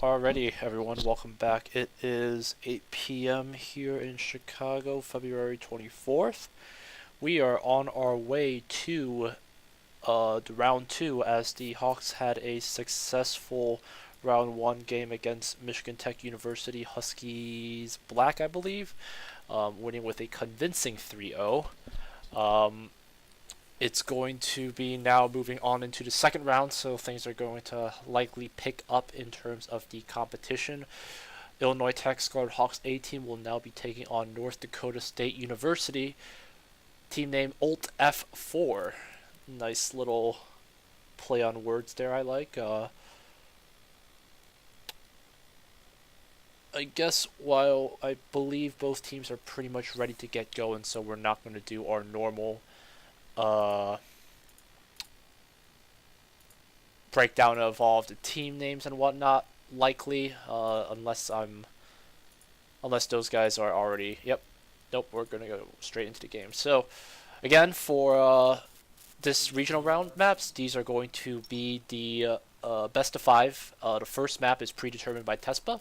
Alrighty, everyone, welcome back. It is 8 p.m. here in Chicago, February 24th. We are on our way to the round 2 as the Hawks had a successful round 1 game against Michigan Tech University Huskies Black, I believe, winning with a convincing 3-0. It's going to be now moving on into the second round, so things are going to likely pick up in terms of the competition. Illinois Tech Scarlet Hawks A team will now be taking on North Dakota State University. Team name Alt F4. Nice little play on words there, I like. I guess while I believe both teams are pretty much ready to get going, so we're not going to do our normal breakdown of all of the team names and whatnot, likely, unless those guys are already, nope, we're gonna go straight into the game. So, again, for this regional round maps, these are going to be the best of 5. The first map is predetermined by Tespa.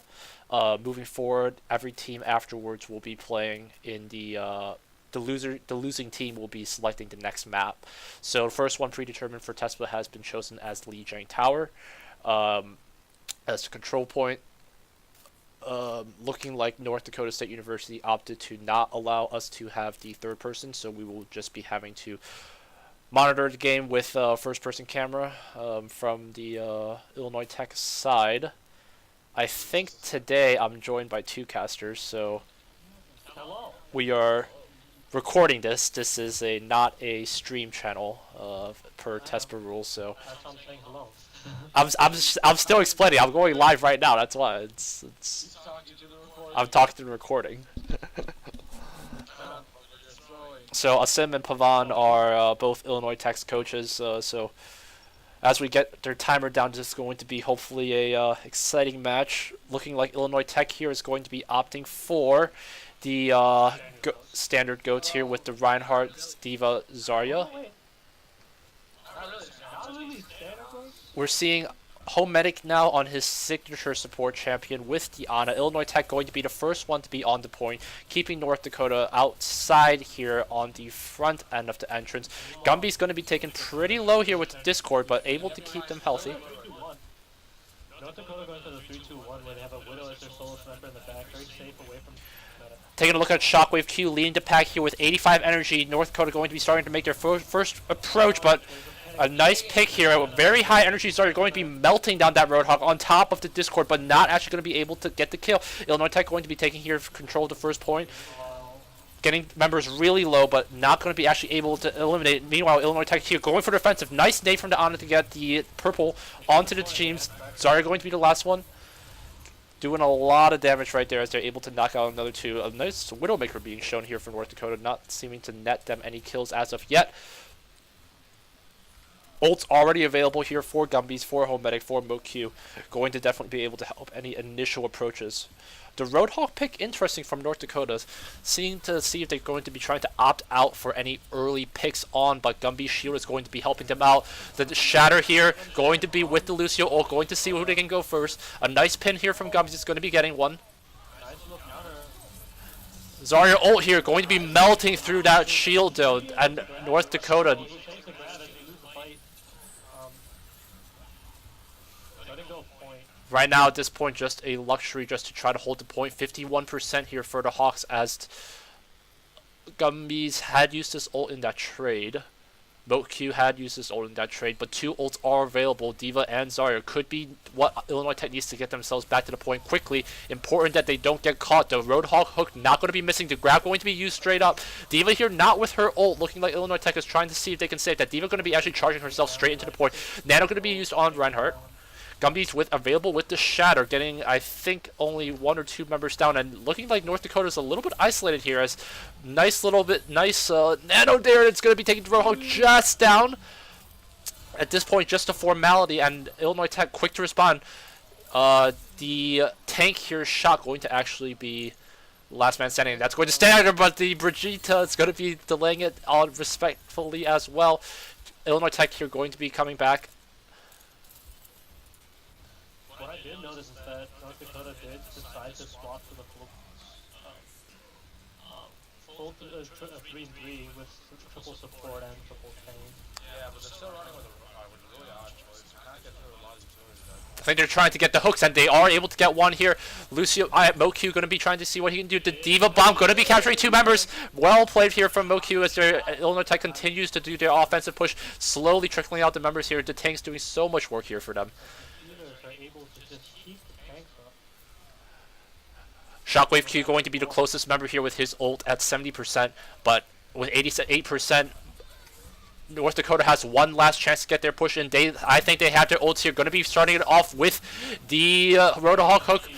Moving forward, every team afterwards will be playing in the losing team will be selecting the next map. So the first one predetermined for Tespa has been chosen as Lee Jang Tower. As the control point, looking like North Dakota State University opted to not allow us to have the third person, so we will just be having to monitor the game with first person camera from the Illinois Tech side. I think today I'm joined by 2 casters, so we are recording this. This is not a stream channel per Tespa rules, so I'm still explaining. I'm going live right now. That's why I'm talking to the recording. So Asim and Pavan are both Illinois Tech's coaches. So as we get their timer down, this is going to be hopefully a exciting match. Looking like Illinois Tech here is going to be opting for the standard goats here with the Reinhardt, Stiva, Zarya. We're seeing Home Medic now on his signature support champion with the Ana. Illinois Tech going to be the first one to be on the point, keeping North Dakota outside here on the front end of the entrance. Gumby's going to be taken pretty low here with the Discord, but able to keep them healthy. North Dakota going for the 3-2-1 where they have a Widow as their solo sniper in the back, very safe away from Meta. Taking a look at Shockwave Q leading the pack here with 85 energy. North Dakota going to be starting to make their first approach, but a nice pick here. Very high energy Zarya going to be melting down that Roadhog on top of the Discord, but not actually going to be able to get the kill. Illinois Tech going to be taking here control of the first point. Getting members really low, but not going to be actually able to eliminate. Meanwhile, Illinois Tech here going for defensive. Nice nade from the Ana to get the purple onto the teams. Zarya going to be the last one. Doing a lot of damage right there as they're able to knock out another 2. A nice Widowmaker being shown here for North Dakota, not seeming to net them any kills as of yet. Ult's already available here for Gumbies, for Home Medic, for MoQ. Going to definitely be able to help any initial approaches. The Roadhog pick, interesting from North Dakota, seeing if they're going to be trying to opt out for any early picks on, but Gumby's shield is going to be helping them out. The Shatter here, going to be with the Lucio ult, going to see who they can go first. A nice pin here from Gumby's is going to be getting one. Zarya ult here, going to be melting through that shield though, and North Dakota right now, at this point, just a luxury just to try to hold the point. 51% here for the Hawks as Gumbies had used this ult in that trade. MoQ had used this ult in that trade, but 2 ults are available. Diva and Zarya could be what Illinois Tech needs to get themselves back to the point quickly. Important that they don't get caught. The Roadhog hook not going to be missing. The grab going to be used straight up. Diva here not with her ult, looking like Illinois Tech is trying to see if they can save that. Diva going to be actually charging herself straight into the point. Nano going to be used on Reinhardt. Gumby's available with the Shatter, getting, I think, only 1 or 2 members down, and looking like North Dakota's a little bit isolated here, as nice Nano there, it's going to be taking the Roadhog just down. At this point, just a formality, and Illinois Tech quick to respond. The tank here shot going to actually be last man standing. That's going to stagger, but the Brigitte is going to be delaying it respectfully as well. Illinois Tech here going to be coming back. did notice is that North Dakota did decide to swap to the full 3-3 with triple support and triple chain. Yeah, but they're still running with a really odd choice. You can't get through a lot of utilities there. I think they're trying to get the hooks, and they are able to get one here. Lucio, MoQ going to be trying to see what he can do. The Diva Bomb going to be capturing 2 members. Well played here from MoQ as their Illinois Tech continues to do their offensive push, slowly trickling out the members here. The tank's doing so much work here for them. Are able to just keep the tanks up. Shockwave Q going to be the closest member here with his ult at 70%, but with 88%, North Dakota has one last chance to get their push in. I think they have their ults here. Going to be starting it off with the Roadhog hook.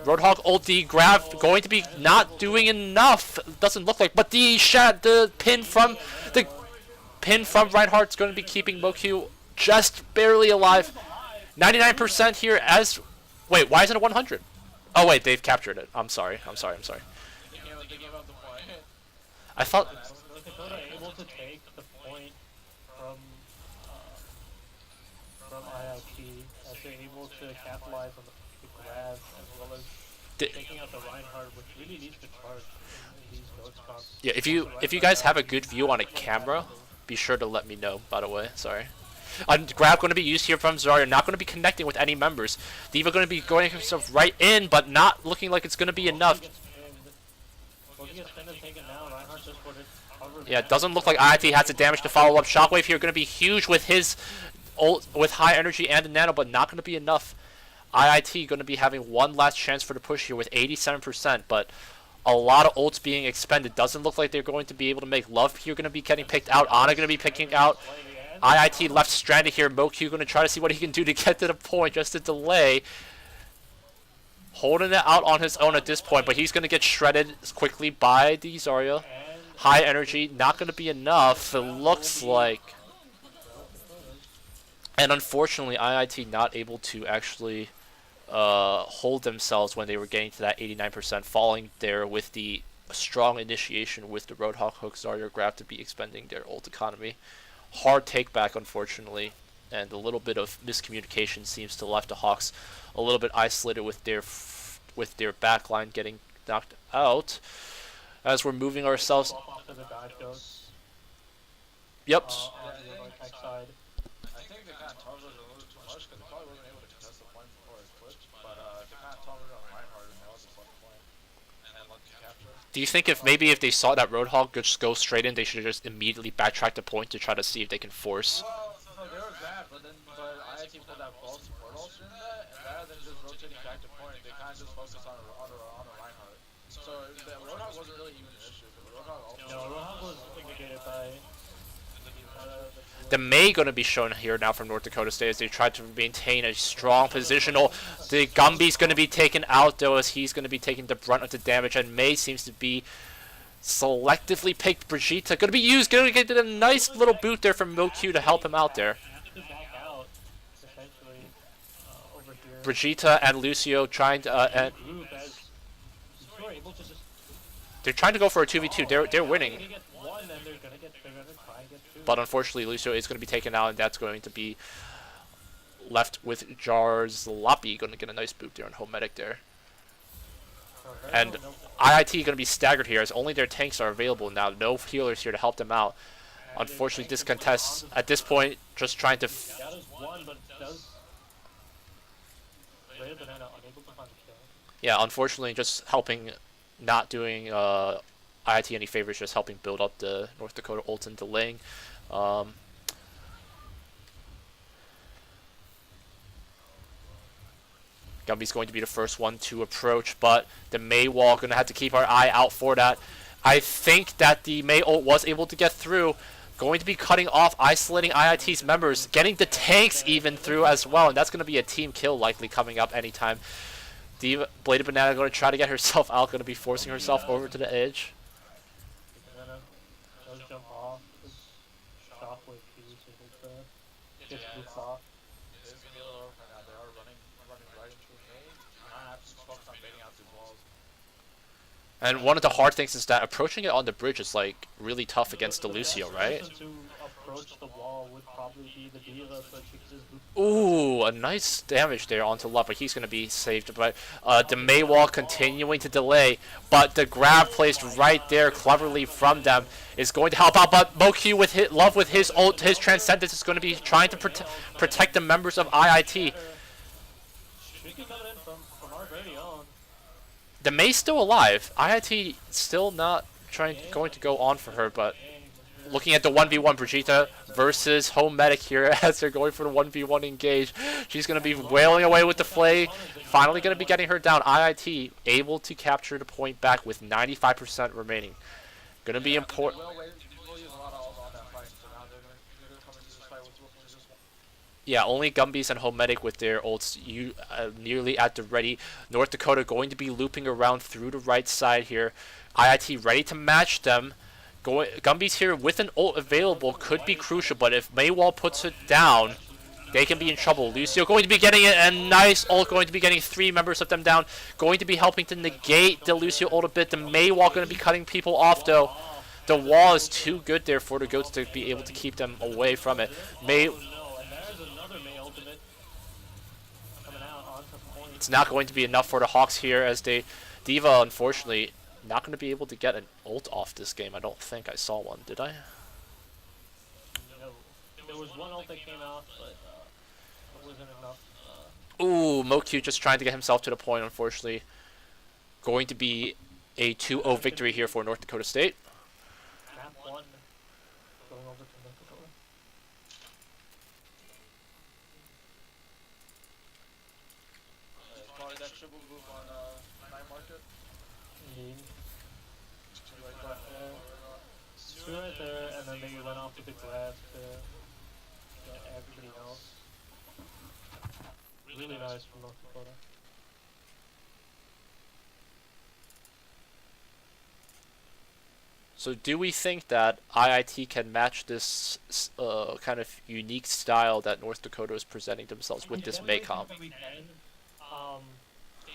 Roadhog ult, the grab going to be not doing enough. Doesn't look like, but the pin from Reinhardt's going to be keeping MoQ just barely alive. 99% here as. Wait, why isn't it 100? Oh wait, they've captured it. I'm sorry. They gave up the point. I thought. North Dakota able to take the point from IIT as they're able to capitalize on the grab as well as taking out the Reinhardt, which really needs to charge in these goat spots. Yeah, if you guys have a good view on a camera, be sure to let me know. By the way, sorry. Grab going to be used here from Zarya, not going to be connecting with any members. Diva going to be going himself right in, but not looking like it's going to be enough. Yeah, it doesn't look like IIT has the damage to follow up. Shockwave here going to be huge with his ult, with high energy and the nano, but not going to be enough. IIT going to be having one last chance for the push here with 87%, but a lot of ults being expended. Doesn't look like they're going to be able to make love here. Going to be getting picked out. Ana going to be picking out. IIT left stranded here. MoQ going to try to see what he can do to get to the point, just to delay. Holding it out on his own at this point, but he's going to get shredded quickly by the Zarya. High energy, not going to be enough, it looks like. And unfortunately, IIT not able to actually hold themselves when they were getting to that 89%, falling there with the strong initiation with the Roadhog hook. Zarya grab to be expending their ult economy. Hard take back, unfortunately, and a little bit of miscommunication seems to left the Hawks a little bit isolated with their backline getting knocked out. As we're moving ourselves. Yep. I think they kind of targeted a little too much because they probably wasn't able to contest the point before it switched. But they kind of targeted on Reinhardt and they also saw the point and let them capture. Do you think if they saw that Roadhog just go straight in, they should just immediately backtrack the point to try to see if they can force? Well, so there was that, but IIT pulled that false support ult in that, and rather than just rotating back to point, they kind of just focused on the Reinhardt. So the Roadhog wasn't really even an issue. The Roadhog also. No, Roadhog was mitigated by. The May going to be shown here now from North Dakota State as they try to maintain a strong positional. The Gumby's going to be taken out though as he's going to be taking the brunt of the damage, and May seems to be selectively picked. Brigitte going to be used, going to get a nice little boot there from MoQ to help him out there. Brigitte and Lucio trying to they're trying to go for a 2v2. They're winning. But unfortunately, Lucio is going to be taken out, and that's going to be left with Jarzlapi. Going to get a nice boot there on home medic there. And IIT going to be staggered here, as only their tanks are available now. No healers here to help them out. Unfortunately, this contest, at this point, just trying to... Yeah, unfortunately, just helping, not doing IIT any favors, just helping build up the North Dakota ult and delaying. Gumby's going to be the first one to approach, but the May wall going to have to keep our eye out for that. I think that the May ult was able to get through. Going to be cutting off, isolating IIT's members, getting the tanks even through as well, and that's going to be a team kill likely coming up anytime. Diva, Bladed Banana going to try to get herself out, going to be forcing herself over to the edge. And one of the hard things is that approaching it on the bridge is like really tough against The Delucio, best right? person to approach the wall would probably be the Diva, so she could just loop. Ooh, a nice damage there onto Love, but he's going to be saved. But the Maywall continuing to delay, but the grab placed right there cleverly from them is going to help out. But MoQ with Love with his ult, his Transcendence is going to be trying to protect the members of IIT. Should be coming in from our very own. The May's still alive. IIT still not going to go on for her, but looking at the 1v1 Brigitte versus Home Medic here as they're going for the 1v1 engage. She's going to be wailing away with the Flay. Finally going to be getting her down. IIT able to capture the point back with 95% remaining. Going to be important. Yeah, only Gumbies and Home Medic with their ults nearly at the ready. North Dakota going to be looping around through the right side here. IIT ready to match them. Gumbies here with an ult available could be crucial, but if Maywall puts it down, they can be in trouble. Lucio going to be getting a nice ult, going to be getting 3 members of them down, going to be helping to negate the Lucio ult a bit. The Maywall going to be cutting people off though. The wall is too good there for the Goats to be able to keep them away from it. It's not going to be enough for the Hawks here as Diva, unfortunately, not going to be able to get an ult off this game. I don't think I saw one, did I? No. There was one ult that came out, but it wasn't enough. Ooh, MoQ just trying to get himself to the point, unfortunately. Going to be a 2-0 victory here for North Dakota State. Map 1 going over to North Dakota. Probably that triple move on night market. Indeed. Two right there, and then they went off with the grab to get everybody else. Really nice from North Dakota. So do we think that IIT can match this kind of unique style that North Dakota is presenting themselves with this May comp? We can.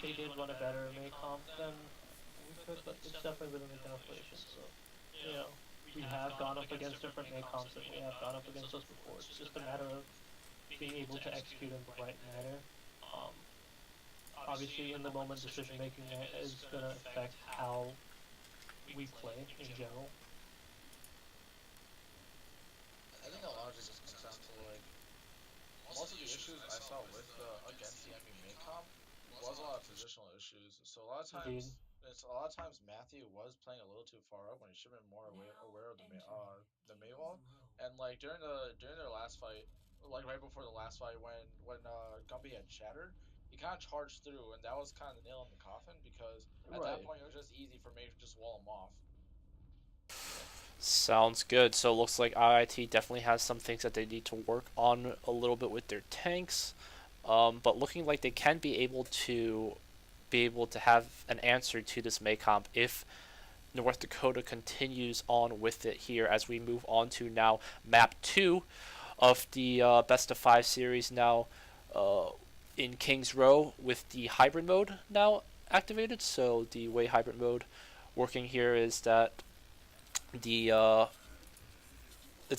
They did run a better May comp than we could, but it's definitely within the calculation. So, you know, we have gone up against different May comps and we have gone up against those before. It's just a matter of being able to execute in the right manner. Obviously, in the moment, decision making is going to affect how we play in general. I think a lot of it just comes down to like most of the issues I saw with against the enemy main comp was a lot of positional issues. So a lot of times, Matthew was playing a little too far up when he should have been more aware of the Maywall. And like during their last fight, like right before the last fight when Gumby had shattered, he kind of charged through, and that was kind of the nail in the coffin because at that point it was just easy for me to just wall him off. Sounds good. So it looks like IIT definitely has some things that they need to work on a little bit with their tanks. But looking like they can be able to have an answer to this May comp if North Dakota continues on with it here as we move on to now map 2 of the best of 5 series now in Kings Row with the hybrid mode now activated. So the way hybrid mode working here is that it's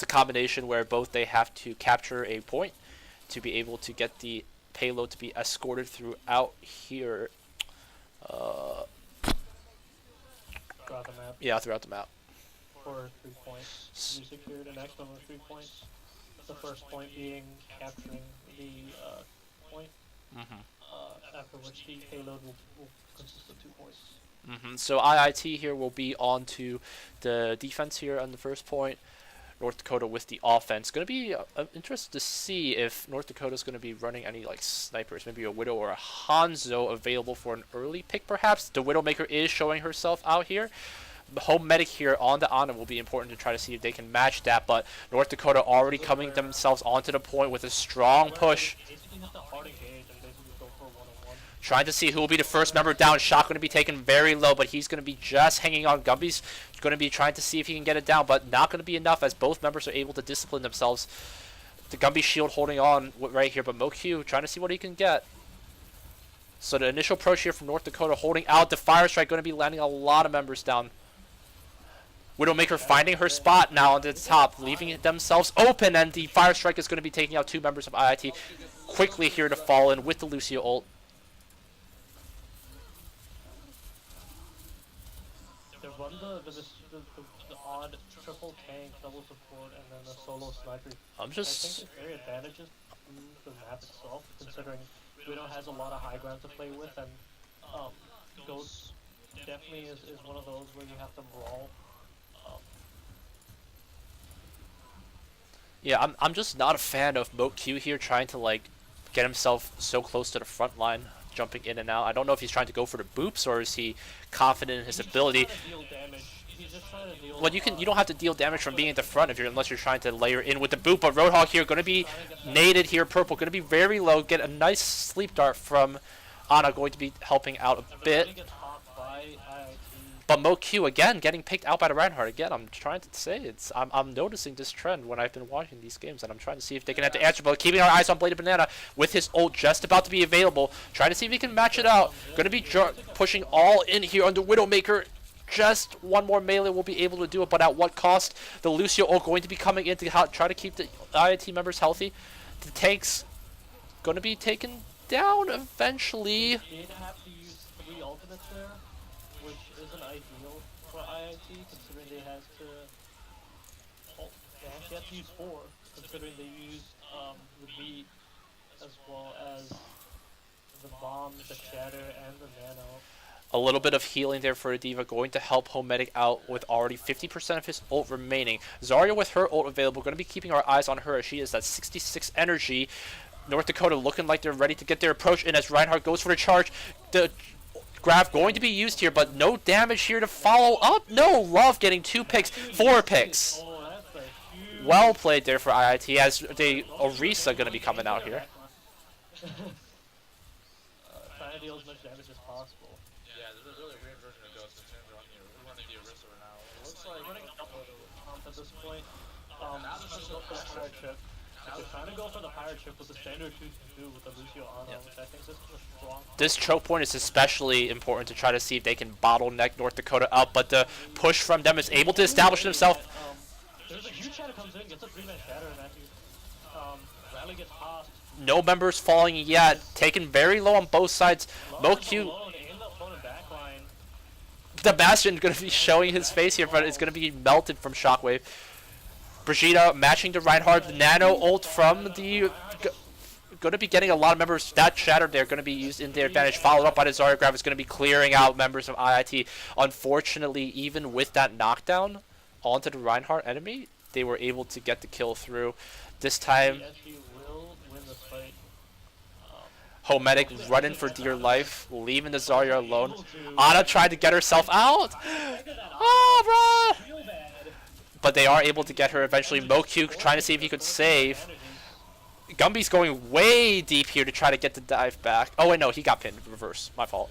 a combination where both they have to capture a point to be able to get the payload to be escorted throughout here. Throughout the map. Yeah, throughout the map. For 3 points. You secured a maximum of 3 points. The first point being capturing the point. After which the payload will consist of 2 points. So IIT here will be on to the defense here on the first point. North Dakota with the offense. Going to be interested to see if North Dakota is going to be running any like snipers, maybe a Widow or a Hanzo available for an early pick perhaps. The Widowmaker is showing herself out here. The Home Medic here on the Ana will be important to try to see if they can match that, but North Dakota already coming themselves onto the point with a strong push. Trying to see who will be the first member down. Shot going to be taken very low, but he's going to be just hanging on. Gumby's going to be trying to see if he can get it down, but not going to be enough as both members are able to discipline themselves. The Gumby shield holding on right here, but MoQ trying to see what he can get. So the initial approach here from North Dakota holding out. The Fire Strike going to be landing a lot of members down. Widowmaker finding her spot now on the top, leaving themselves open, and the Fire Strike is going to be taking out 2 members of IIT quickly here to fall in with the Lucio ult. They run the odd triple tank, double support, and then the solo sniper. I'm I just... think it's very advantageous to the map itself, considering Widow has a lot of high ground to play with, and Ghost definitely is one of those where you have to brawl. Yeah, I'm just not a fan of MoQ here trying to like get himself so close to the front line, jumping in and out. I don't know if he's trying to go for the boops or is he confident in his ability. Well, you don't have to deal damage from being at the front unless you're trying to layer in with the boop. But Roadhog here going to be naded here. Purple going to be very low. Get a nice sleep dart from Ana, going to be helping out a bit. But MoQ again getting picked out by the Reinhardt again. I'm trying to say I'm noticing this trend when I've been watching these games, and I'm trying to see if they can have the answer. But keeping our eyes on Bladed Banana with his ult just about to be available, trying to see if he can match it out. Going to be pushing all in here under Widowmaker. Just one more melee will be able to do it, but at what cost? The Lucio ult going to be coming in to try to keep the IIT members healthy. The tank's going to be taken down eventually. They have to use 3 ultimates there, which isn't ideal for IIT, considering they have to. Oh, they actually have to use 4, considering they used the beat as well as the bomb, the shatter, and the nano. A little bit of healing there for a D.Va, going to help Homedic out with already 50% of his ult remaining. Zarya with her ult available, going to be keeping our eyes on her as she is at 66 energy. North Dakota looking like they're ready to get their approach in as Reinhardt goes for the charge. The grab going to be used here, but no damage here to follow up. No, Love getting 2 picks, 4 picks. Well played there for IIT as the Orisa going to be coming out here. Trying to deal as much damage as possible. Yeah, there's a really weird version of Ghost in terms of running the Orisa now. It looks like Running a couple at this point. Go for the pirate chip. If they're trying to go for the pirate chip with the standard 2-2 with the Lucio Ana, which I think is a strong. This choke point is especially important to try to see if they can bottleneck North Dakota up, but the push from them is able to establish themselves. There's a huge shatter comes in, gets a 3-man shatter, and actually Rally gets passed. No members falling yet, taken very low on both sides. MoQ, the Bastion going to be showing his face here, but it's going to be melted from Shockwave. Brigitte matching the Reinhardt, the nano ult from the... Going to be getting a lot of members. That shatter there going to be used in their advantage. Followed up by the Zarya grab is going to be clearing out members of IIT. Unfortunately, even with that knockdown onto the Reinhardt enemy, they were able to get the kill through. This time, Homedic running for dear life, leaving the Zarya alone. Ana tried to get herself out. Oh, bro! But they are able to get her eventually. MoQ trying to see if he could save. Gumby's going way deep here to try to get the dive back. Oh, wait, no, he got pinned. Reverse. My fault.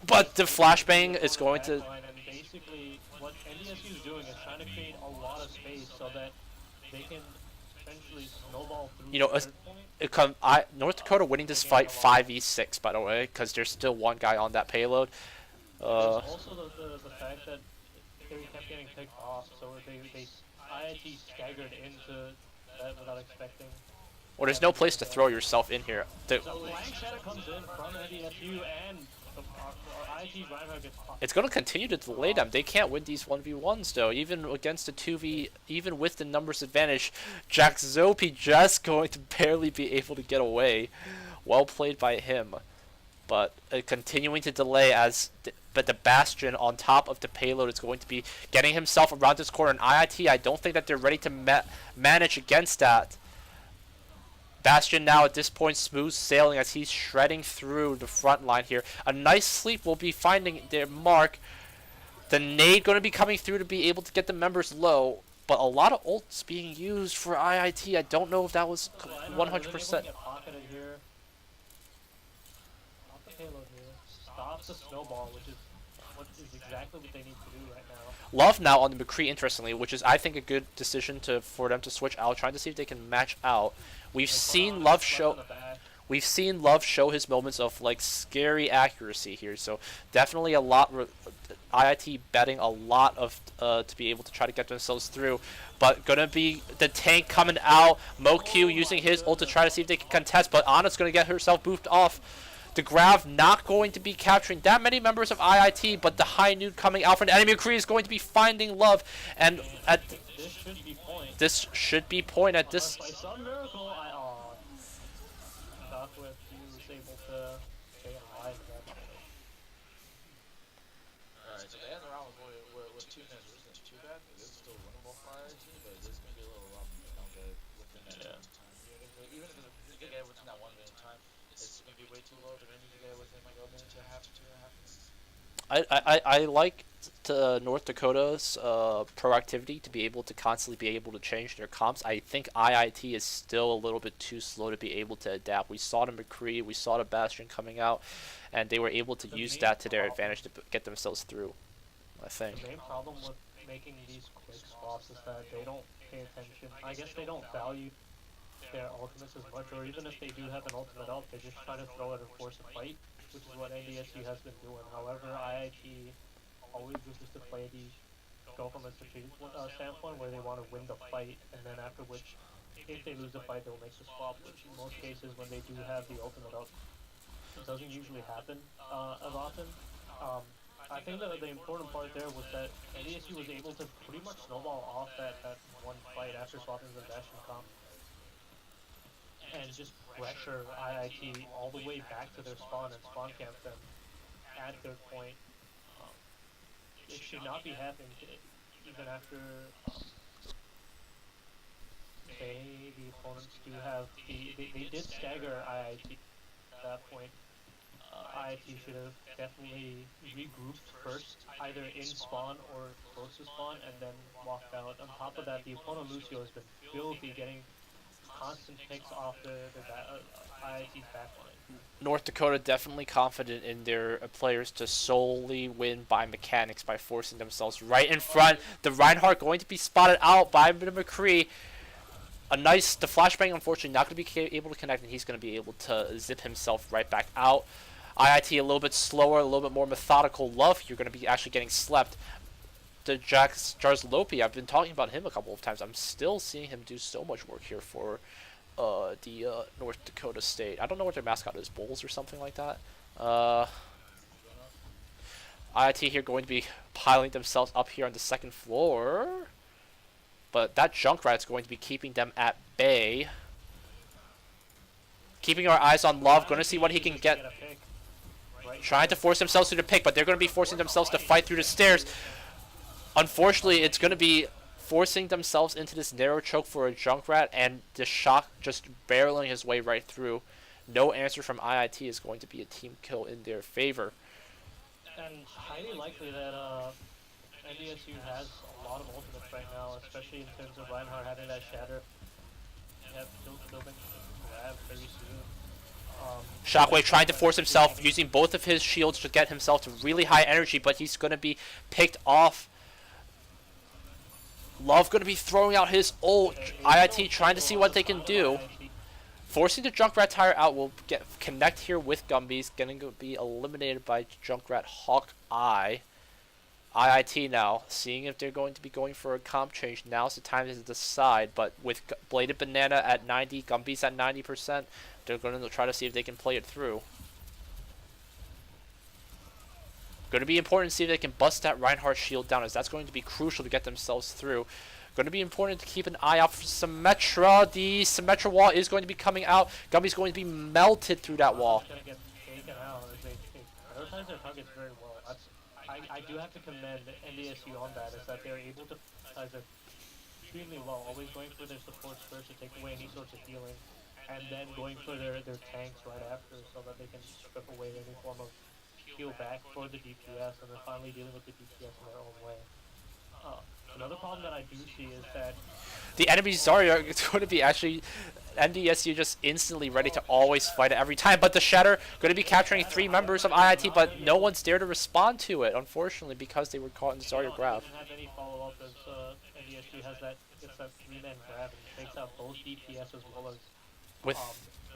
But the flashbang is going to... Basically, what NDSU is doing is trying to create a lot of space so that they can essentially snowball through. You know, North Dakota winning this fight 5v6, by the way, because there's still one guy on that payload. Also the fact that they kept getting picked off, so they IIT staggered into that without expecting. Well, there's no place to throw yourself in here. So Flying Shadow comes in from NDSU and IIT's Reinhardt gets popped. It's going to continue to delay them. They can't win these 1v1s, though. Even against the 2v, even with the numbers advantage, Jack Zopi just going to barely be able to get away. Well played by him. But continuing to delay as... But the Bastion on top of the payload is going to be getting himself around this corner. And IIT, I don't think that they're ready to manage against that. Bastion now at this point smooth sailing as he's shredding through the front line here. A nice sleep will be finding their mark. The nade going to be coming through to be able to get the members low. But a lot of ults being used for IIT. I don't know if that was 100%. Stops the snowball, which is exactly what they need to do right now. Love now on the McCree, interestingly, which is, I think, a good decision for them to switch out, trying to see if they can match out. We've seen Love show we've seen Love show his moments of like scary accuracy here. So definitely a lot. IIT betting a lot of to be able to try to get themselves through. But gonna be the tank coming out. MoQ using his ult to try to see if they can contest. But Anna's gonna get herself boofed off. The Grav not going to be capturing that many members of IIT, but the High Noon coming out from the enemy McCree is going to be finding Love, and at This should be point. this should be point at this. By some miracle, Shockwave, he was able to stay alive at that point. Alright, so they end the round with 2 minutes, which isn't too bad. It is still winnable for IIT, but it is going to be a little rough if they don't get it within that amount of time. Even if they get it within that 1 minute time, it's going to be way too low. They're going to need to get it within like a minute and a half to 2.5 minutes. I like North Dakota's proactivity to be able to constantly be able to change their comps. I think IIT is still a little bit too slow to be able to adapt. We saw the McCree, we saw the Bastion coming out, and they were able to use that to their advantage to get themselves through, I think. The main problem with making these quick swaps is that they don't pay attention. I guess they don't value their ultimates as much, or even if they do have an ultimate out, they just try to throw it and force a fight, which is what NDSU has been doing. However, IIT always wishes to play these, go from a strategic standpoint where they want to win the fight, and then after which, if they lose the fight, they'll make the swap, which in most cases, when they do have the ultimate up, it doesn't usually happen as often. I think that the important part there was that NDSU was able to pretty much snowball off that one fight after swapping the Bastion comp, and just pressure IIT all the way back to their spawn and spawn camp them at their point. It should not be happening even after the opponents do have they did stagger IIT at that point. IIT should have definitely regrouped first, either in spawn or close to spawn, and then walked out. On top of that, the opponent Lucio has been filthy, getting constant picks off the IIT's backline. North Dakota definitely confident in their players to solely win by mechanics by forcing themselves right in front. The Reinhardt going to be spotted out by the McCree. The flashbang unfortunately not going to be able to connect, and he's going to be able to zip himself right back out. IIT a little bit slower, a little bit more methodical. Love, you're going to be actually getting slept. The Jarzlopi, I've been talking about him a couple of times. I'm still seeing him do so much work here for the North Dakota State. I don't know what their mascot is, Bulls or something like that. IIT here going to be piling themselves up here on the second floor. But that Junkrat's going to be keeping them at bay. Keeping our eyes on Love, going to see what he can get. Trying to force themselves through the pick, but they're going to be forcing themselves to fight through the stairs. Unfortunately, it's going to be forcing themselves into this narrow choke for a Junkrat, and the Shock just barreling his way right through. No answer from IIT is going to be a team kill in their favor. And highly likely that NDSU has a lot of ultimates right now, especially in terms of Reinhardt having that shatter. They have building grab very soon. Shockwave trying to force himself, using both of his shields to get himself to really high energy, but he's going to be picked off. Love going to be throwing out his ult. IIT trying to see what they can do. Forcing the Junkrat tire out will connect here with Gumby's. Going to be eliminated by Junkrat Hawkeye. IIT now, seeing if they're going to be going for a comp change. Now's the time to decide, but with Bladed Banana at 90, Gumby's at 90%, they're going to try to see if they can play it through. Going to be important to see if they can bust that Reinhardt shield down, as that's going to be crucial to get themselves through. Going to be important to keep an eye out for Symmetra. The Symmetra wall is going to be coming out. Gumby's going to be melted through that wall. Going to get taken out as they prioritize their targets very well. I do have to commend NDSU on that, is that they're able to prioritize it extremely well, always going for their supports first to take away any sorts of healing, and then going for their tanks right after so that they can strip away any form of heal back for the DPS, and then finally dealing with the DPS in their own way. Another problem that I do see is that the enemy Zarya is going to be actually NDSU just instantly ready to always fight it every time, but the Shatter going to be capturing 3 members of IIT, but no one's there to respond to it, unfortunately, because they were caught in the Zarya grab. Doesn't have any follow-up as NDSU has that 3-man grab and takes out both DPS as well as With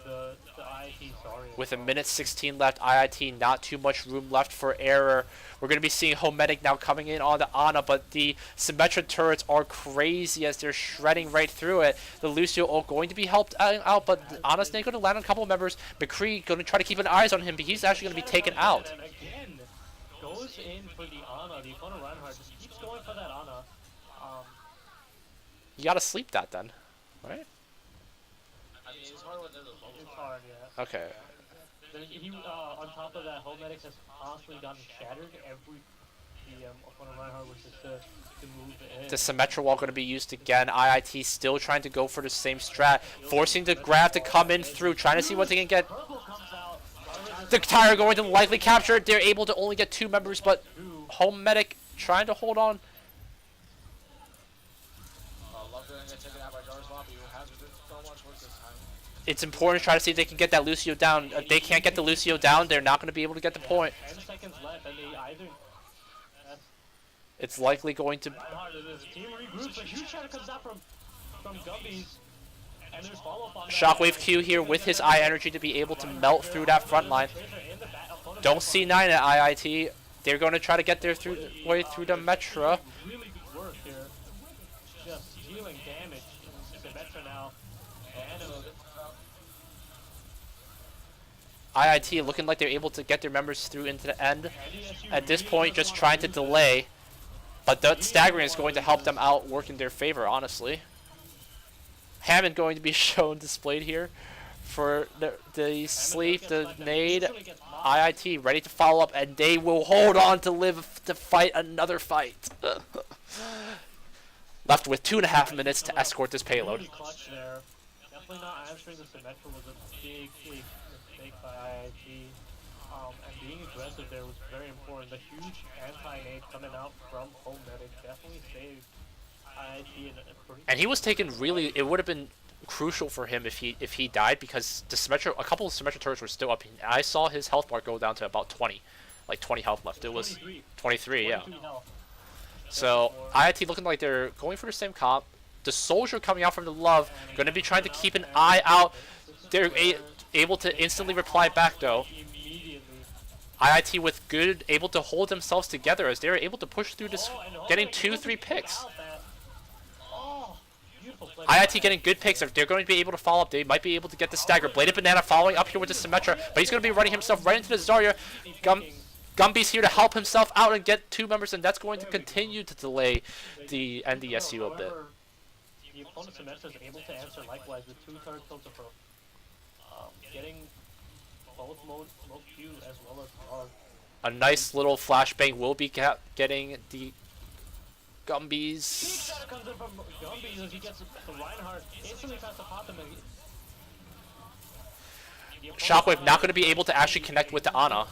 the IIT Zarya. With a minute 16 left, IIT not too much room left for error. We're going to be seeing Homedic now coming in on the Ana, but the Symmetra turrets are crazy as they're shredding right through it. The Lucio ult going to be helped out, but Ana's going to land on a couple of members. McCree going to try to keep an eyes on him, but he's actually going to be taken out. And again, goes in for the Ana. The opponent Reinhardt just keeps going for that Ana. You got to sleep that then, right? I mean, it's hard when there's a bubble. It's hard, yeah. Okay. He, on top of that, Homedic has constantly gotten shattered every opponent Reinhardt wishes to move in. The Symmetra wall going to be used again. IIT still trying to go for the same strat, forcing the grab to come in through, trying to see what they can get. Purple comes out. The Tire going to likely capture it. They're able to only get 2 members, but Homedic trying to hold on. Love going to get taken out by Jarvis Lobby, who has been so much work this time. It's important to try to see if they can get that Lucio down. If they can't get the Lucio down, they're not going to be able to get the point. 10 seconds left, and they either. It's likely going to... Reinhardt is this team regroups. A huge shot comes out from Gumbies. And there's follow-up on that. Shockwave Q here with his eye energy to be able to melt through that front line. Don't see 9 at IIT. They're going to try to get their way through the Metra. Really good work here. Just dealing damage to Metra now. And IIT looking like they're able to get their members through into the end. At this point, just trying to delay. But that staggering is going to help them out, work in their favor, honestly. Hammond going to be shown displayed here for the sleep, the nade. IIT ready to follow up, and they will hold on to live to fight another fight. Left with 2.5 minutes to escort this payload. Definitely not answering the Symmetra was a big mistake by IIT. And being aggressive there was very important. The huge anti-nade coming out from Homedic definitely saved IIT in a pretty... And he was taken really... It would have been crucial for him if he died, because the Symmetra, a couple of Symmetra turrets were still up. I saw his health bar go down to about 20. Like 20 health left. It was 23, yeah. So IIT looking like they're going for the same comp. The Soldier coming out from the Love, going to be trying to keep an eye out. They're able to instantly reply back though. IIT with good, able to hold themselves together as they're able to push through this, getting 2-3 picks. IIT getting good picks. If they're going to be able to follow up, they might be able to get the stagger. Bladed Banana following up here with the Symmetra, but he's going to be running himself right into the Zarya. Gumby's here to help himself out and get 2 members, and that's going to continue to delay the NDSU a bit. The opponent Symmetra is able to answer likewise with 2 turret tilts approach. Getting both mode Q as well as R. A nice little flashbang will be getting the Gumbies. Huge comes in from Gumbies as he gets to Reinhardt. Instantly tries to pop him. Shockwave not going to be able to actually connect with the Ana.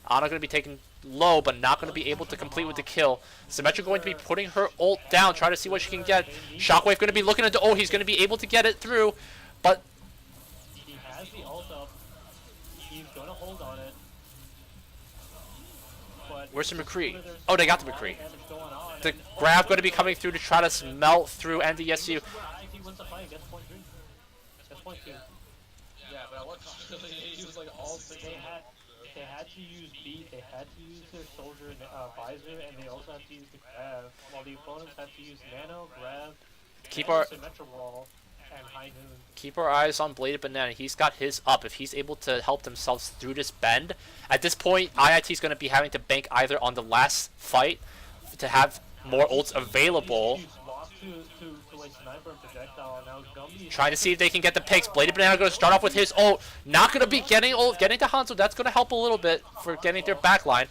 Ana going to be taken low, but not going to be able to complete with the kill. Symmetra going to be putting her ult down, trying to see what she can get. Shockwave going to be looking at the ult. He's going to be able to get it through, but he has the ult up. He's going to hold on it. But where's the McCree? Oh, they got the McCree. The grab going to be coming through to try to melt through NDSU. Yeah, but at what cost? He was like all 6 They had to use beat, they had to use their soldier visor, and they also had to use the grab. While the opponents had to use nano, grab, Symmetra wall, and high noon. Keep our eyes on Bladed Banana. He's got his up. If he's able to help themselves through this bend, at this point, IIT is going to be having to bank either on the last fight to have more ults available. Trying to see if they can get the picks. Bladed Banana going to start off with his ult. Not going to be getting ult, getting to Hanzo. That's going to help a little bit for getting their backline.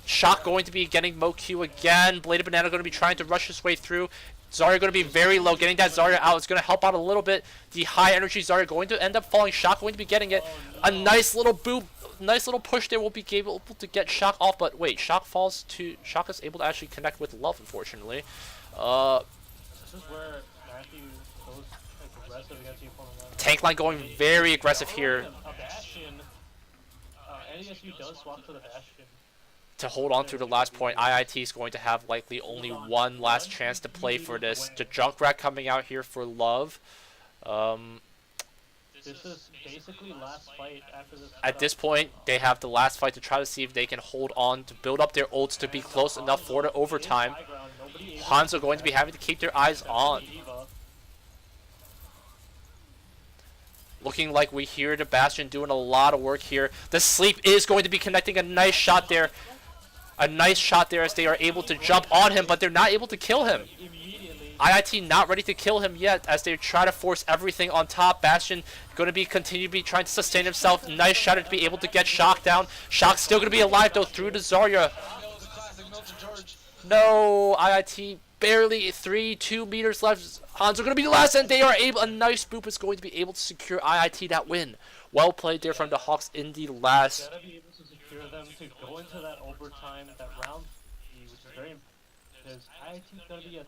Shock going to be getting Mo Q again. Bladed Banana going to be trying to rush his way through. Zarya going to be very low. Getting that Zarya out is going to help out a little bit. The high energy Zarya going to end up falling. Shock going to be getting it. A nice little boop. Nice little push there will be able to get Shock off. But wait, Shock falls to... Shock is able to actually connect with Love, unfortunately. This is where Matthew goes aggressive against the opponent. Tank line going very aggressive here. A Bastion. NDSU does swap to the Bastion. To hold on through the last point, IIT is going to have likely only one last chance to play for this. The Junkrat coming out here for Love. this is basically last fight after this. At this point, they have the last fight to try to see if they can hold on to build up their ults to be close enough for the overtime. Hanzo going to be having to keep their eyes on. Looking like we hear the Bastion doing a lot of work here. The sleep is going to be connecting a nice shot there. A nice shot there as they are able to jump on him, but they're not able to kill him. IIT not ready to kill him yet as they try to force everything on top. Bastion going to be continue to be trying to sustain himself. Nice shatter to be able to get Shock down. Shock still going to be alive though through to Zarya. No, IIT barely 2 meters left. Hanzo going to be the last, and they are able. A nice boop is going to be able to secure IIT that win. Well played there from the Hawks in the last. Gotta be able to secure them to go into that overtime, that round, which is very because IIT's gonna be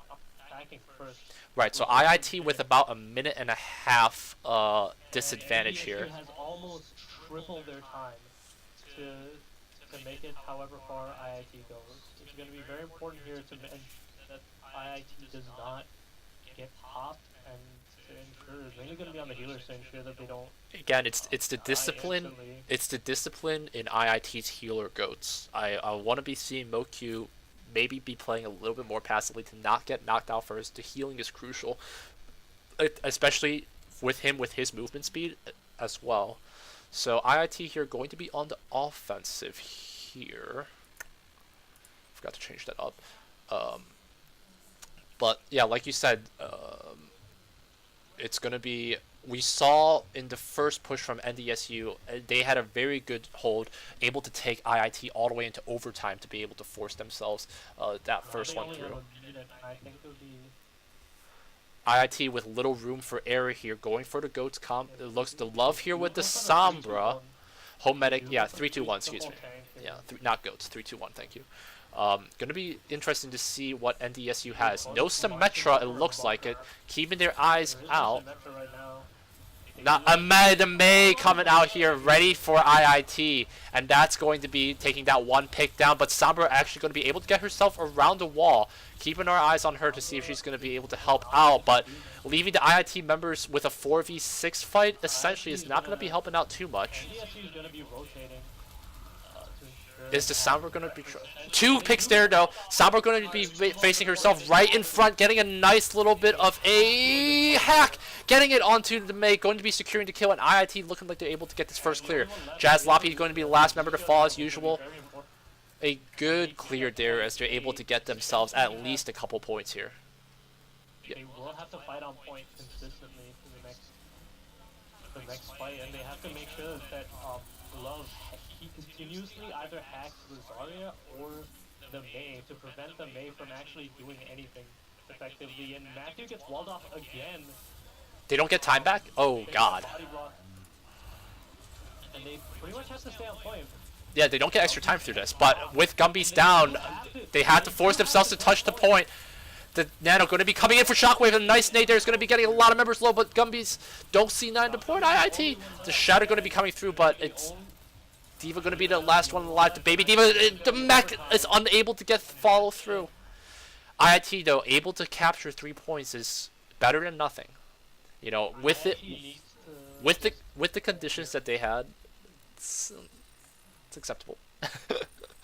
attacking first. Right, so IIT with about a minute and a half disadvantage here. Has almost tripled their time to make it however far IIT goes. It's going to be very important here to that IIT does not get popped and to ensure it's mainly going to be on the healers to ensure that they don't. Again, it's the discipline. Instantly. It's the discipline in IIT's healer goats. I want to be seeing MoQ maybe be playing a little bit more passively to not get knocked out first. The healing is crucial, especially with him with his movement speed as well. So IIT here going to be on the offensive here. Forgot to change that up. But yeah, like you said, it's going to be. We saw in the first push from NDSU, they had a very good hold, able to take IIT all the way into overtime to be able to force themselves that first one through. I think it would be IIT with little room for error here, going for the GOATS comp. It looks the love here with the Sombra. Home medic, yeah, 3-2-1, excuse me. Yeah, not GOATS, 3-2-1, thank you. Gonna be interesting to see what NDSU has. No Symmetra, it looks like it. Keeping their eyes out. Not Ahmed May coming out here ready for IIT, and that's going to be taking that one pick down, but Sombra actually going to be able to get herself around the wall, keeping our eyes on her to see if she's going to be able to help out, but leaving the IIT members with a 4v6 fight essentially is not going to be helping out too much. Is the Sombra going to be... Two picks there, though. Sombra going to be facing herself right in front, getting a nice little bit of a hack. Getting it onto the May, going to be securing the kill, and IIT looking like they're able to get this first clear. Jazz Loppy going to be the last member to fall as usual. A good clear there as they're able to get themselves at least a couple points here. They will have to fight on point consistently for the next fight, and they have to make sure that Love he continuously either hacks the Zarya or the Mei to prevent the Mei from actually doing anything effectively. And Matthew gets walled off again. They don't get time back? Oh god. And they pretty much have to stay on point. Yeah, they don't get extra time through this, but with Gumby's down, they have to force themselves to touch the point. The Nano going to be coming in for Shockwave, and a nice nade there is going to be getting a lot of members low, but Gumby's don't see 9 to point. IIT, the Shatter going to be coming through, but it's Diva going to be the last one alive. The Baby Diva, the mech is unable to get follow through. IIT though, able to capture 3 points is better than nothing. You know, with the conditions that they had, it's acceptable.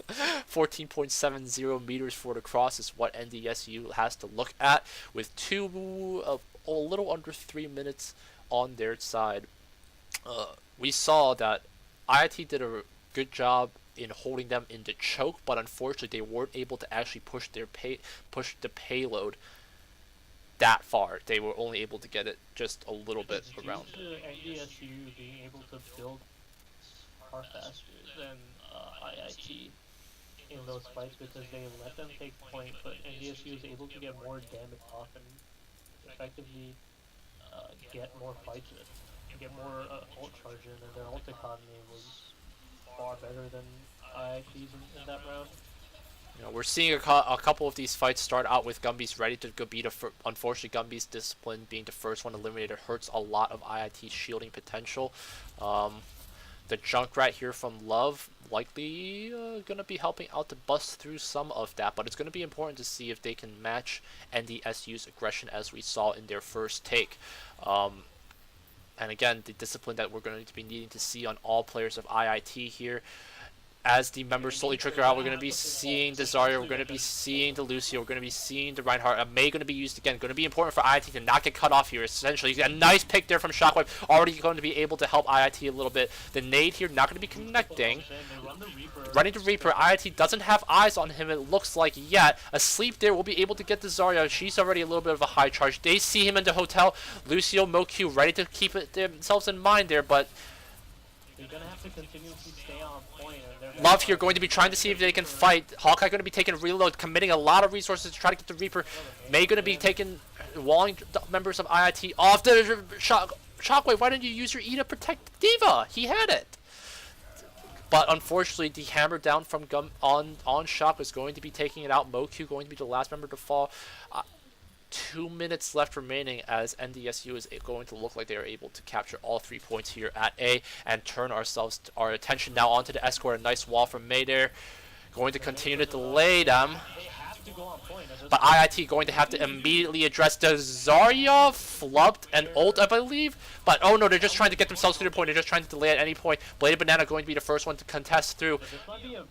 14.70 meters for the cross is what NDSU has to look at, with a little under 3 minutes on their side. We saw that IIT did a good job in holding them in the choke, but unfortunately they weren't able to actually push the payload that far. They were only able to get it just a little bit around. NDSU being able to build far faster than IIT in those fights because they let them take point, but NDSU is able to get more damage off and effectively get more fights in, and get more ult charge in, and their ult economy was far better than IIT's in that round. You know, we're seeing a couple of these fights start out with Gumby's ready to go beat unfortunately, Gumby's discipline being the first one eliminated hurts a lot of IIT's shielding potential. The Junkrat here from Love likely going to be helping out to bust through some of that, but it's going to be important to see if they can match NDSU's aggression as we saw in their first take. And again, the discipline that we're going to be needing to see on all players of IIT here. As the members slowly trickle out, we're going to be seeing the Zarya, we're going to be seeing the Lucio, we're going to be seeing the Reinhardt. May going to be used again. Going to be important for IIT to not get cut off here, essentially. A nice pick there from Shockwave. Already going to be able to help IIT a little bit. The nade here not going to be connecting. Running the Reaper. IIT doesn't have eyes on him, it looks like, yet. Asleep there will be able to get the Zarya. She's already a little bit of a high charge. They see him in the hotel. Lucio, MoQ ready to keep it themselves in mind there, but they're gonna have to continuously stay on point. Love here going to be trying to see if they can fight. Hawkeye going to be taking a reload, committing a lot of resources to try to get the Reaper. May going to be taking, walling members of IIT off the Shockwave. Why didn't you use your E to protect D.Va? He had it. But unfortunately, the hammer down from Gum on Shock is going to be taking it out. MoQ going to be the last member to fall. 2 minutes left remaining as NDSU is going to look like they are able to capture all 3 points here at A and turn our attention now onto the escort. A nice wall from May there. Going to continue to delay them. But IIT going to have to immediately address the Zarya, flubbed, and ult, I believe. But oh no, they're just trying to get themselves to the point. They're just trying to delay at any point. Bladed Banana going to be the first one to contest through. This might be a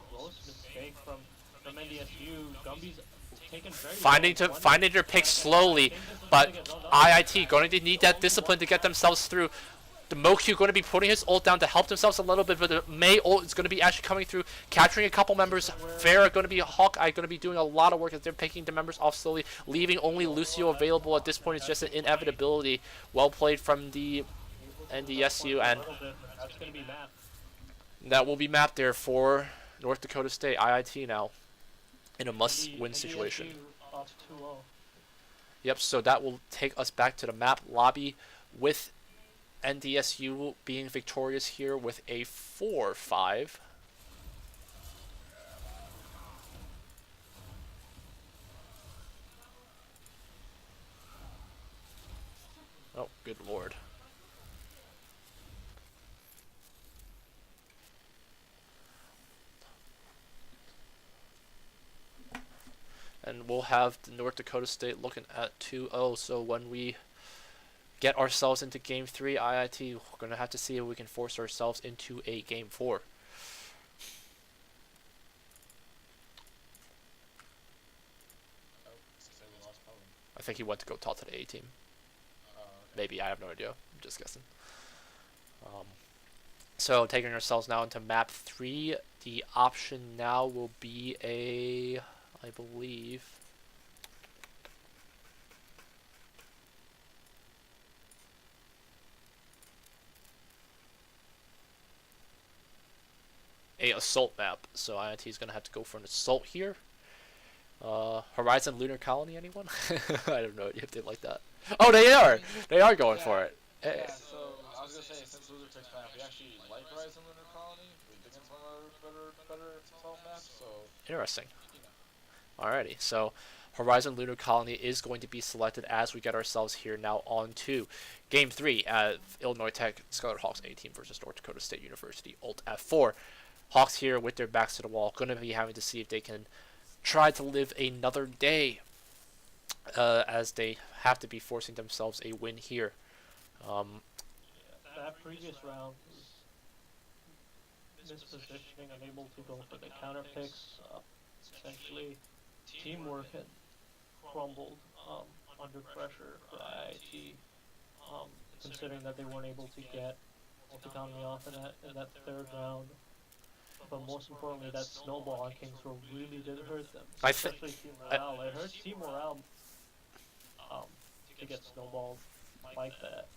gross mistake from NDSU. Gumby's finding their pick slowly, but IIT going to need that discipline to get themselves through. The MoQ going to be putting his ult down to help themselves a little bit, but the May ult is going to be actually coming through, capturing a couple members. Farah going to be Hawkeye going to be doing a lot of work as they're picking the members off slowly, leaving only Lucio available at this point. It's just an inevitability. Well played from the NDSU, and that will be mapped there for North Dakota State. IIT now in a must-win situation. Yep, so that will take us back to the map lobby with NDSU being victorious here with a 4-5. Oh, good lord. And we'll have the North Dakota State looking at 2-0. So when we get ourselves into Game 3, IIT, we're going to have to see if we can force ourselves into a Game 4. I think he went to go talk to the A team. Maybe, I have no idea. I'm just guessing. So taking ourselves now into map 3, the option now will be a, I believe, a assault map. So IIT is going to have to go for an assault here. Horizon Lunar Colony, anyone? I don't know if they like that. Oh, they are! They are going for it. Hey. Yeah, so I was going to say, since Loser takes map, we actually like Horizon Lunar Colony. We think it's one of our better assault maps, so... Interesting. Alrighty, so Horizon Lunar Colony is going to be selected as we get ourselves here now on to Game 3 at Illinois Tech Scarlet Hawks A team versus North Dakota State University Ult F4. Hawks here with their backs to the wall, going to be having to see if they can try to live another day as they have to be forcing themselves a win here. That previous round was mispositioning, unable to go for the counter picks. Essentially, teamwork had crumbled under pressure for IIT, considering that they weren't able to get multi-economy off in that third round. But most importantly, that snowball on Kings Row really did hurt them, especially Team Morale. It hurt Team Morale to get snowballed like that.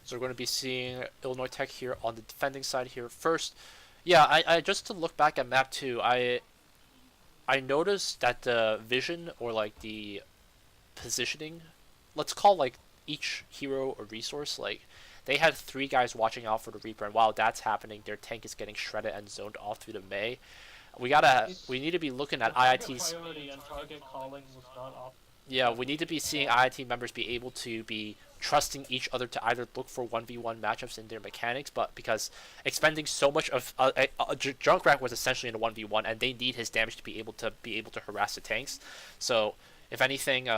So we're going to be seeing Illinois Tech here on the defending side here first. Yeah, I just to look back at map 2, I noticed that the vision or like the positioning, let's call like each hero or resource, like they had 3 guys watching out for the Reaper, and while that's happening, their tank is getting shredded and zoned off through the May. We need to be looking at IIT's priority and target calling was not off. Yeah, we need to be seeing IIT members be able to be trusting each other to either look for 1v1 matchups in their mechanics, but because expending so much of Junkrat was essentially in a 1v1, and they need his damage to be able to harass the tanks. So if anything,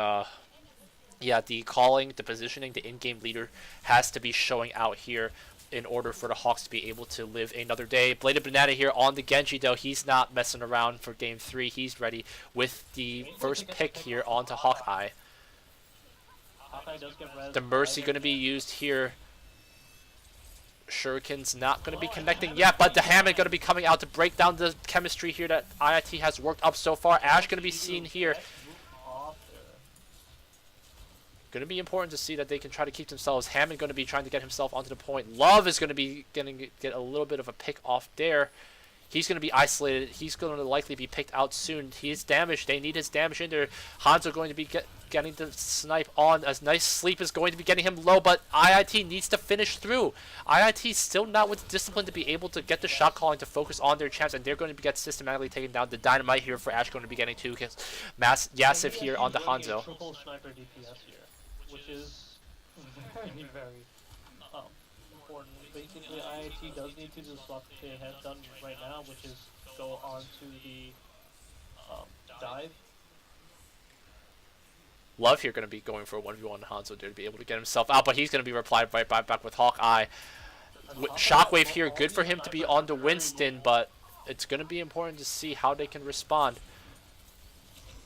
Yeah, the calling, the positioning, the in-game leader has to be showing out here in order for the Hawks to be able to live another day. Bladed Banana here on the Genji, though. He's not messing around for Game 3. He's ready with the first pick here onto Hawkeye. Hawkeye does get res. The Mercy going to be used here. Shuriken's not going to be connecting yet, but the Hammond going to be coming out to break down the chemistry here that IIT has worked up so far. Ash going to be seen here. Going to be important to see that they can try to keep themselves. Hammond going to be trying to get himself onto the point. Love is going to be get a little bit of a pick off there. He's going to be isolated. He's going to likely be picked out soon. He is damaged. They need his damage in there. Hanzo going to be getting the snipe on. A nice sleep is going to be getting him low, but IIT needs to finish through. IIT still not with the discipline to be able to get the shot calling to focus on their chance, and they're going to get systematically taken down. The dynamite here for Ash going to be getting 2 kills. Yassiv here on the Hanzo. Triple sniper DPS here, which is very, very important. Basically, IIT does need to do what they have done right now, which is go on to the dive. Love here going to be going for a 1v1 Hanzo there to be able to get himself out, but he's going to be replied right back with Hawkeye. Shockwave here, good for him to be on to Winston, but it's going to be important to see how they can respond.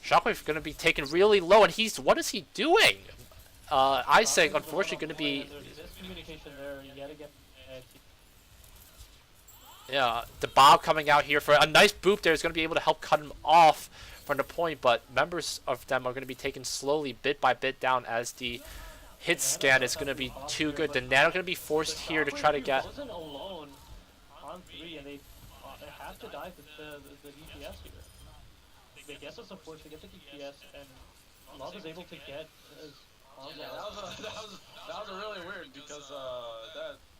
Shockwave going to be taken really low, and what is he doing? Isaac, unfortunately, going to be... There's communication there, you gotta get... Yeah, the Bob coming out here for a nice boop there is going to be able to help cut him off from the point, but members of them are going to be taken slowly, bit by bit down as the hit scan is going to be too good. The Nano going to be forced here to try to get... wasn't alone on 3, and they have to dive with the DPS here. They guess it's unfortunate to get the DPS, and Love is able to get his... Yeah, that was really weird because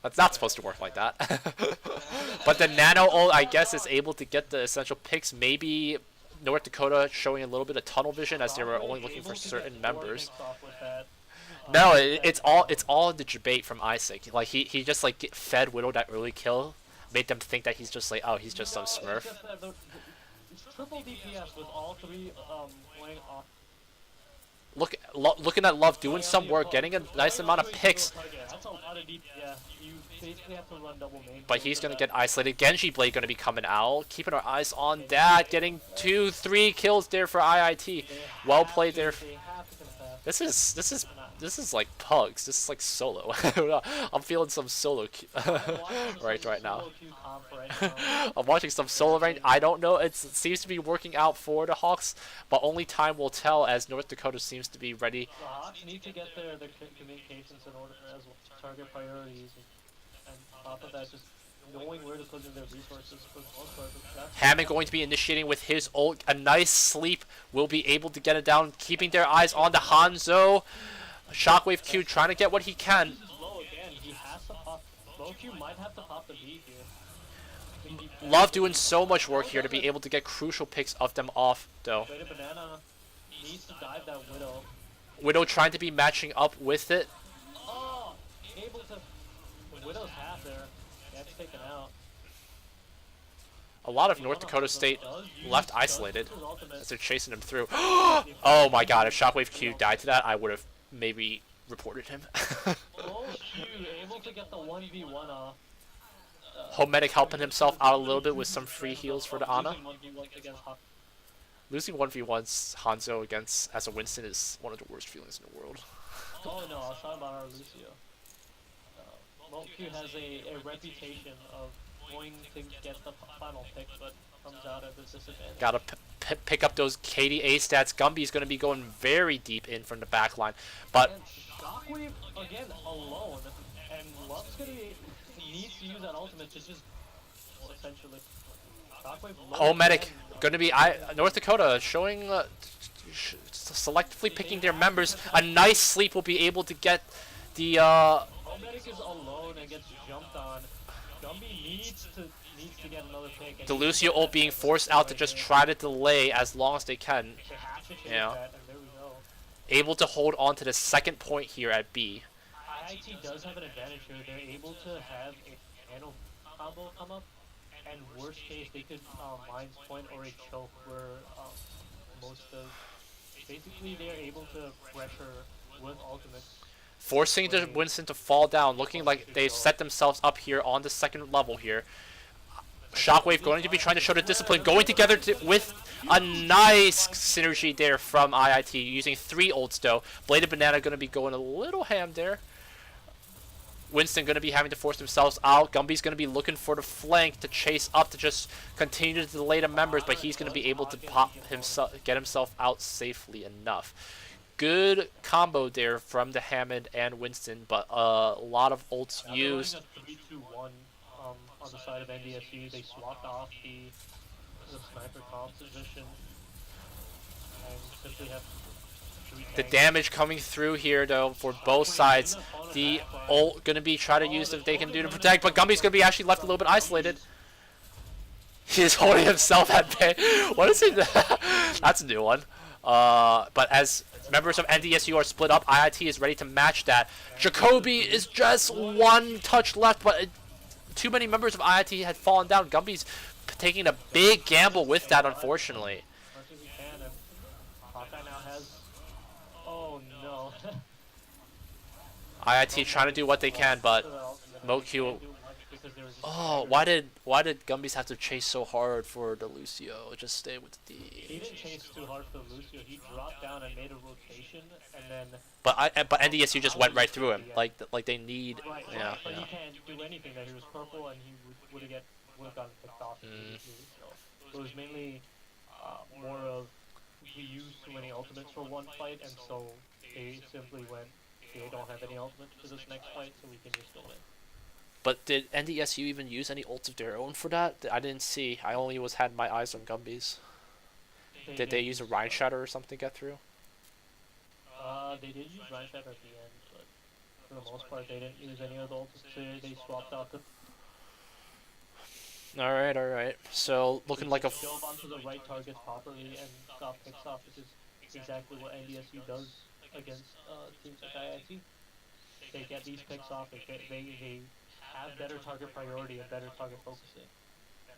That's not supposed to work like that. But the Nano ult, I guess, is able to get the essential picks. Maybe North Dakota showing a little bit of tunnel vision as they were only looking for certain members. No, it's all the debate from Isaac. Like he just like fed Widow that early kill, made them think that he's just like, oh, he's just some smurf. It's triple DPS with all 3 going off. Looking at Love doing some work, getting a nice amount of picks. That's a lot of DPS. You basically have to run double main. But he's going to get isolated. Genji Blade going to be coming out. Keeping our eyes on that. Getting 2, 3 kills there for IIT. Well played there. This is like Pugs. This is like solo. I'm feeling some solo right now. I'm watching some solo right. I don't know. It seems to be working out for the Hawks, but only time will tell as North Dakota seems to be ready. The Hawks need to get their communications in order as well to target priorities, and on top of that, just knowing where to put in their resources for the most part. Hammond going to be initiating with his ult. A nice sleep will be able to get it down, keeping their eyes on the Hanzo. Shockwave Q trying to get what he can. Low again, he has to pop. Low Q might have to pop the B here. Love doing so much work here to be able to get crucial picks of them off, though. Bladed Banana needs to dive that Widow. Widow trying to be matching up with it. Oh, able to. The Widow's half there. That's taken out. A lot of North Dakota State left isolated as they're chasing him through. Oh my god, if Shockwave Q died to that, I would have maybe reported him. Oh shoot, able to get the 1v1 off. Home Medic helping himself out a little bit with some free heals for the Ana. Losing 1v1's Hanzo against as a Winston is one of the worst feelings in the world. Oh no, I was talking about our Lucio. Q has a reputation of going to get the final pick, but comes out at a disadvantage. Gotta pick up those KDA stats. Gumby's gonna be going very deep in from the back line, but and Shockwave again alone, and Love's gonna needs to use that ultimate to just essentially. Shockwave Home Medic gonna be North Dakota showing selectively picking their members. A nice sleep will be able to get the. Home Medic is alone and gets jumped on. Gumby needs to get another pick. The Lucio ult being forced out to just try to delay as long as they can. Yeah. That, and there we go. Able to hold on to the second point here at B. IIT does have an advantage here. They're able to have a nano combo come up, and worst case they could Mind's Point or a choke where most of basically they're able to pressure with ultimates. Forcing the Winston to fall down, looking like they've set themselves up here on the second level here. Shockwave going to be trying to show the discipline, going together with a nice synergy there from IIT, using 3 ults though. Bladed Banana going to be going a little ham there. Winston going to be having to force themselves out. Gumby's going to be looking for the flank to chase up to just continue to delay the members, but he's going to be able to get himself out safely enough. Good combo there from the Hammond and Winston, but a lot of ults used. 3-2-1 on the side of NDSU. They swapped off the sniper comp position and simply have The damage coming through here though for both sides. The ult gonna be trying to use if they can do to protect, but Gumby's gonna be actually left a little bit isolated. He's holding himself at bay. What is it? That's a new one. But as members of NDSU are split up, IIT is ready to match that. Jacoby is just 1 touch left, but too many members of IIT had fallen down. Gumby's taking a big gamble with that, unfortunately. much as he can, and Hawkeye now has. Oh no. IIT trying to do what they can, but MoQ. Oh, why did Gumby's have to chase so hard for the Lucio? Just stay with the He didn't chase too hard for Lucio. He dropped down and made a rotation, and then. But NDSU just went right through him. Like they need. Right, Yeah. but Yeah. he can't do anything. That he was purple, and he would have gotten picked off immediately. So it was mainly more of we used too many ultimates for one fight, and so they simply went. They don't have any ultimates for this next fight, so we can just go in. But did NDSU even use any ults of their own for that? I didn't see. I only had my eyes on Gumby's. Did they use a Rhine Shatter or something to get through? They did use Rhine Shatter at the end, but for the most part, they didn't use any of the ults. They swapped out the. Alright, alright. So, looking like a... dove onto the right targets properly and got picks off, which is exactly what NDSU does against teams like IIT. They get these picks off, they have better target priority and better target focusing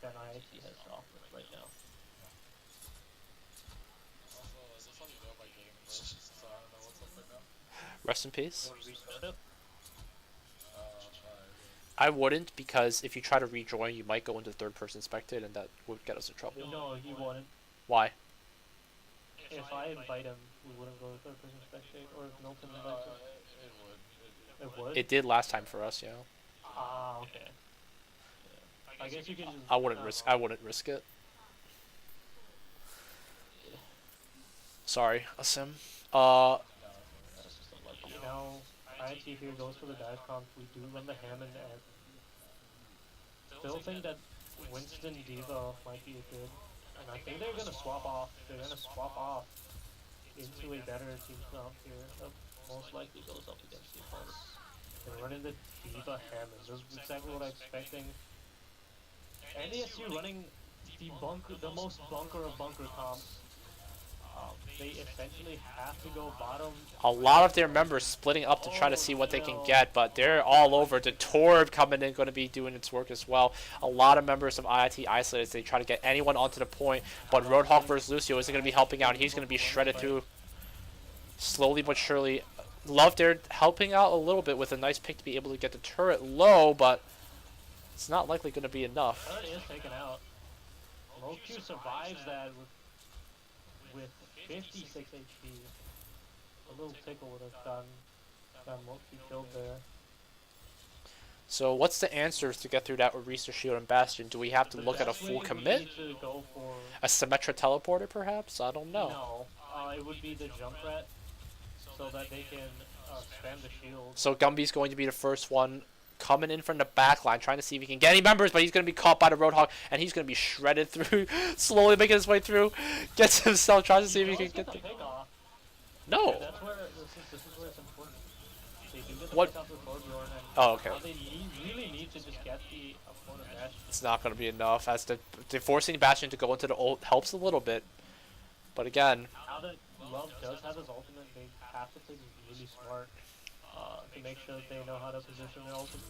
than IIT has to offer right now. Also, is this how you know my game? So I don't know what's up right now. Rest in peace. Want to restart it? I wouldn't, because if you try to rejoin, you might go into third-person spectate, and that would get us in trouble. No, he wouldn't. Why? If I invite him, we wouldn't go to third person spectate, or if Milton invites him. It would? It did last time for us, Ah, okay. Yeah. I guess you can just... I wouldn't risk it. Sorry, Asim. That's just unlucky. Now, IIT here goes for the dive comp. We do run the Hammond, and still think that Winston Diva might be a good... And I think they're gonna swap off. They're gonna swap off into a better team comp here. That most likely goes up against the opponents. They're running the Diva Hammond. This is exactly what I'm expecting. NDSU running the most bunker of bunker comps. They essentially have to go bottom. A lot of their members splitting up to try to see what they can get, but they're all over. The Torb coming in, going to be doing its work as well. A lot of members of IIT isolated. They try to get anyone onto the point, but Roadhog versus Lucio isn't going to be helping out. He's going to be shredded through slowly but surely. Love there helping out a little bit with a nice pick to be able to get the turret low, but it's not likely going to be enough. Turret is taken out. MoQ survives that with 56 HP. A little tickle would have gotten MoQ killed there. So what's the answers to get through that with Research Shield and Bastion? Do we have to look at a full commit? Need to go for A Symmetra teleporter perhaps? I don't know. no, it would be the Junkrat, so that they can spam the shield. So Gumby's going to be the first one coming in from the back line, trying to see if he can get any members, but he's going to be caught by the Roadhog, and he's going to be shredded through, slowly making his way through, gets himself, trying to see if he can get the... No! Yeah, that's where, this is where it's important. They do get the What? pick off with Torbjorn, and Oh, okay. now they really need to just get the opponent Bastion. It's not going to be enough, as the forcing Bastion to go into the ult helps a little bit. But again... Now that Love does have his ultimate, they have to play really smart to make sure that they know how to position their ultimate.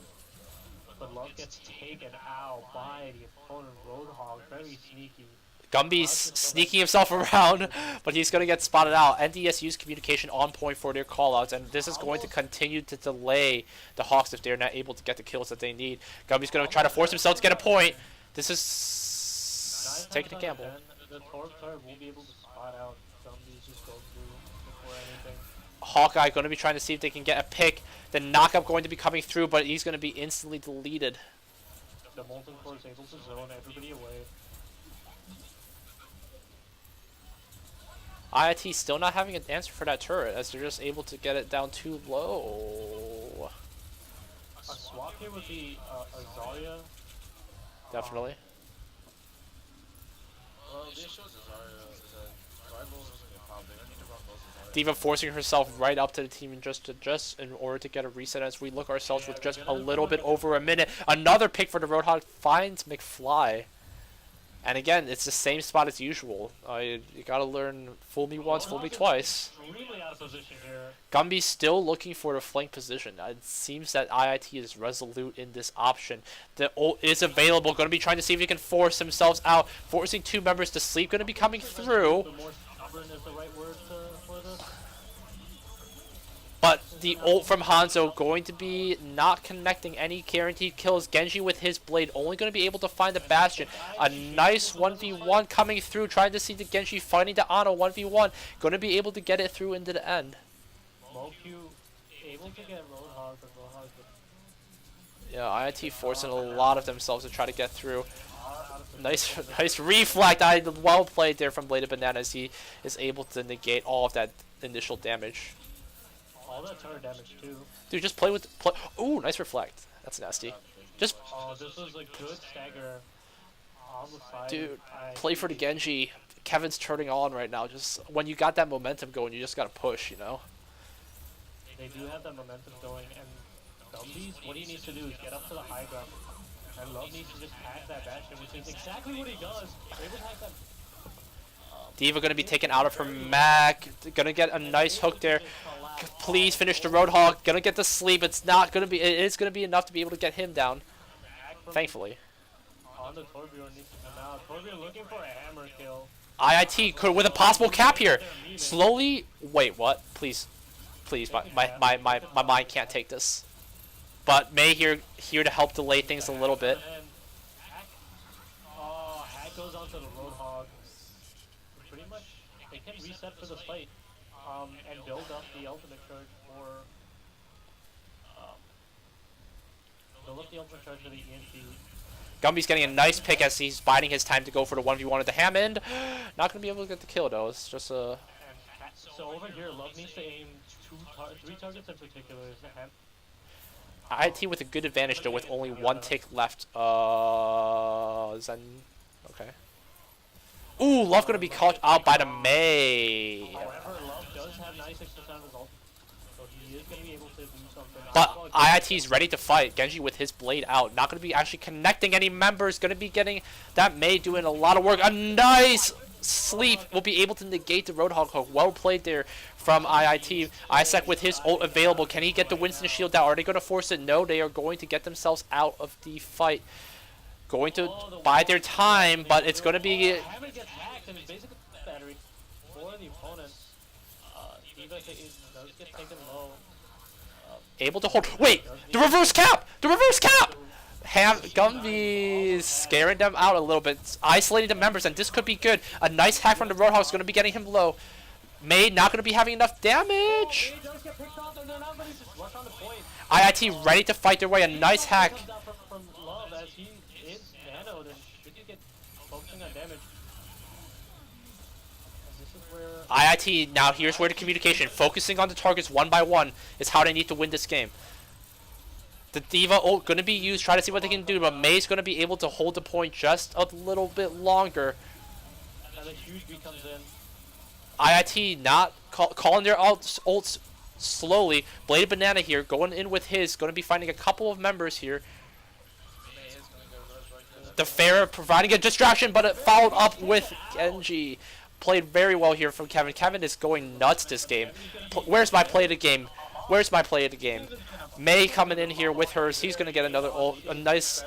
But Love gets taken out by the opponent Roadhog, very sneaky. Gumby's sneaking himself around, but he's going to get spotted out. NDSU's communication on point for their callouts, and this is going to continue to delay the Hawks if they're not able to get the kills that they need. Gumby's going to try to force himself to get a point. This is taking a gamble. The Torb player will be able to spot out Gumby's just go through before anything. Hawkeye going to be trying to see if they can get a pick. The knockup going to be coming through, but he's going to be instantly deleted. The Molten Core is able to zone everybody away. IIT still not having an answer for that turret, as they're just able to get it down too low. A swap here would be a Zarya. Definitely. Well, the issue with Zarya is that rivals isn't gonna pop. They don't need to run both of Zarya. Diva forcing herself right up to the team just in order to get a reset as we look ourselves with just a little bit over a minute. Another pick for the Roadhog finds McFly. And again, it's the same spot as usual. You gotta learn fool me once, fool me twice. Really out of position here. Gumby's still looking for the flank position. It seems that IIT is resolute in this option. The ult is available. Going to be trying to see if he can force themselves out. Forcing two members to sleep. Going to be coming through. The more stubborn is the right word for this. But the ult from Hanzo going to be not connecting any guaranteed kills. Genji with his blade only going to be able to find the Bastion. A nice 1v1 coming through. Trying to see the Genji fighting the Ano 1v1. Going to be able to get it through into the end. Moq able to get Roadhog, but Roadhog Yeah, IIT forcing a lot of themselves to try to get through. Nice reflect. Well played there from Bladed Banana as he is able to negate all of that initial damage. all that turret damage too. Dude, just play with... Ooh, nice reflect. That's nasty. Just... Oh, this was a good stagger on the side. Dude, play for the Genji. Kevin's turning on right now. Just when you got that momentum going, you just gotta push, you know? They do have that momentum going, and Gumby's, what he needs to do is get up to the high ground. And Love needs to just hack that Bastion, which is exactly what he does. Able to hack that. Diva gonna be taken out of her Mac. Gonna get a nice hook there. Please finish the Roadhog. Gonna get the sleep. It's not gonna be... It is gonna be enough to be able to get him down. Thankfully. On the Torbjorn needs to come out. Torbjorn looking for a hammer kill. IIT could with a possible cap here. Slowly... Wait, what? Please. Please, my mind can't take this. But May here to help delay things a little bit. Hack goes onto the Roadhog. Pretty much, they can reset for the fight, and build up the ultimate charge for, build up the ultimate charge for the ENT. Gumby's getting a nice pick as he's biding his time to go for the 1v1 at the Hammond. Not gonna be able to get the kill though. It's just a. So over here, Love needs to aim three targets in particular. Is the hand. IIT with a good advantage though, with only one tick left. Zen. Okay. Ooh, Love gonna be caught out by the May. However, Love does have 96% of his ult, so he is gonna be able to do something. But IIT's ready to fight. Genji with his blade out. Not gonna be actually connecting any members. Gonna be getting that May doing a lot of work. A nice sleep will be able to negate the Roadhog hook. Well played there from IIT. Isaac with his ult available. Can he get the Winston shield out? Are they going to force it? No, they are going to get themselves out of the fight. Going to buy their time, but it's going to be... Hammer gets hacked and it's basically battery for the opponent. Diva does get taken low. Able to hold... Wait! The reverse cap! The reverse cap! Gumby scaring them out a little bit, isolating the members, and this could be good. A nice hack from the Roadhog is going to be getting him low. May not going to be having enough damage. IIT ready to fight their way. A nice hack. IIT now here's where the communication, focusing on the targets one by one, is how they need to win this game. The Diva ult going to be used, try to see what they can do, but May's going to be able to hold the point just a little bit longer. And a huge beat comes in. IIT not calling their ults slowly. Bladed Banana here going in with his, going to be finding a couple of members here. The Pharah providing a distraction, but it followed up with Genji. Played very well here from Kevin. Kevin is going nuts this game. Where's my play of the game? Where's my play of the game? May coming in here with hers. He's going to get another ult. A nice...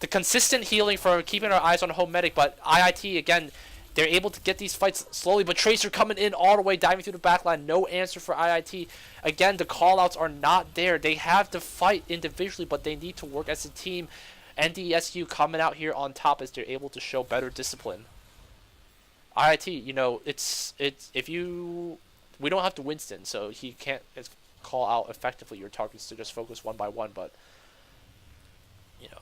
the consistent healing for keeping our eyes on home medic, but IIT, again, they're able to get these fights slowly, but Tracer coming in all the way, diving through the backline, no answer for IIT. Again, the callouts are not there. They have to fight individually, but they need to work as a team. NDSU coming out here on top as they're able to show better discipline. IIT, you know, it's if you, we don't have to Winston, so he can't call out effectively your targets to just focus one by one, but you know,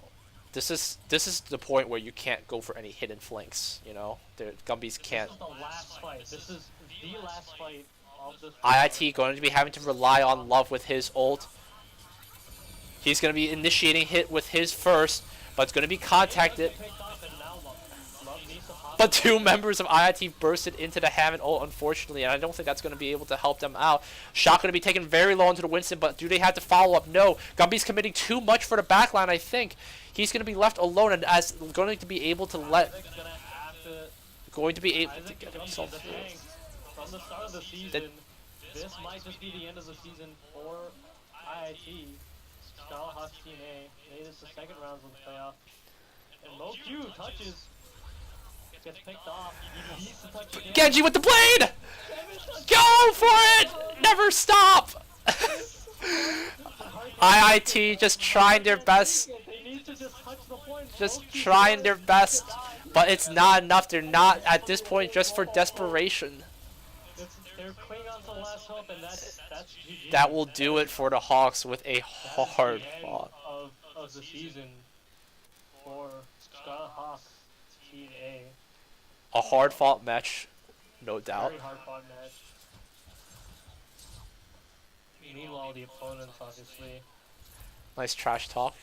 this is the point where you can't go for any hidden flanks. You know, Gumbies can't. This is the last fight. This is the last fight of this. IIT going to be having to rely on Love with his ult. He's going to be initiating hit with his first, but it's going to be contacted. But two members of IIT bursted into the Hammond ult, unfortunately, and I don't think that's going to be able to help them out. Shot going to be taken very low into the Winston, but do they have to follow up? No. Gumby's committing too much for the backline, I think. He's going to be left alone, and as going to be able to let... Going to be able to get himself through. From the start of the season, this might just be the end of the season for IIT. Skyhawks Team A made it to second rounds of the playoff. And Mo Q touches... Gets picked off. He needs to touch again. Genji with the blade! Go for it! Never stop! IIT just trying their best. Just trying their best. But it's not enough. They're not at this point just for desperation. They're clinging on to the last hope, and that's GG. That will do it for the Hawks with a hard fought. Of the season for Skyhawks Team A. A hard fought match, no doubt. Very hard fought match. Meanwhile, the opponents obviously. Nice trash talk.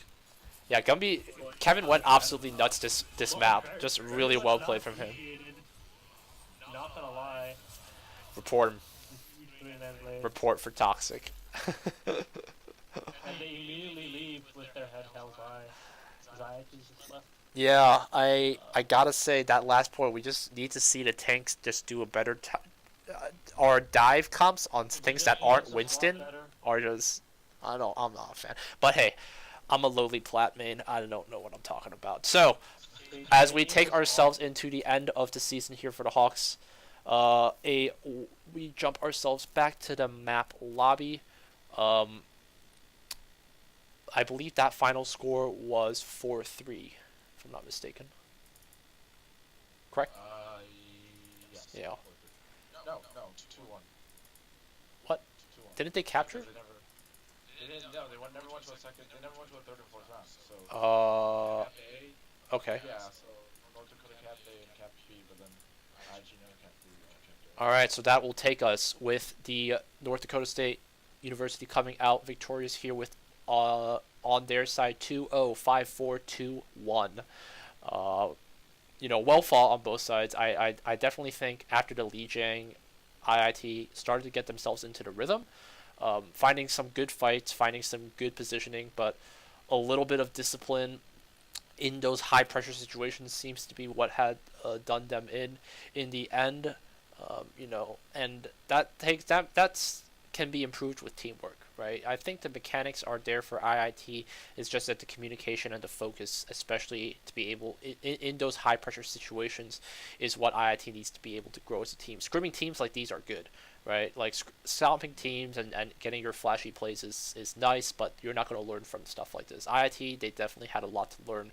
Yeah, Gumby, Kevin went absolutely nuts this map. Just really well played from him. Not gonna lie. Report him. Report for toxic. And they immediately leave with their head held high. Anxiety's just left. Yeah, I gotta say that last point, we just need to see the tanks just do a better our dive comps on things that aren't Winston are just, I don't know, I'm not a fan. But hey, I'm a lowly plat main, I don't know what I'm talking about. So, as we take ourselves into the end of the season here for the Hawks, we jump ourselves back to the map lobby. I believe that final score was 4-3. If I'm not mistaken. Correct? Yes. Yeah. No, 2-1. What? 2-1. Didn't they capture? They never went to a second. They never went to a third and fourth round. So. Okay. Yeah. So North Dakota capped A and capped B, but then IG never capped B. Capped A. All right. So that will take us with the North Dakota State University coming out victorious here with on their side 2-0, 5-4, 2-1. You know, well fought on both sides. I definitely think after the Lee Jang, IIT started to get themselves into the rhythm, finding some good fights, finding some good positioning, but a little bit of discipline in those high pressure situations seems to be what had done them in the end. You know, and that's can be improved with teamwork, right? I think the mechanics are there for IIT. It's just that the communication and the focus, especially to be able in those high pressure situations, is what IIT needs to be able to grow as a team. Scrimming teams like these are good, right? Like stomping teams and getting your flashy plays is nice, but you're not going to learn from stuff like this. IIT, they definitely had a lot to learn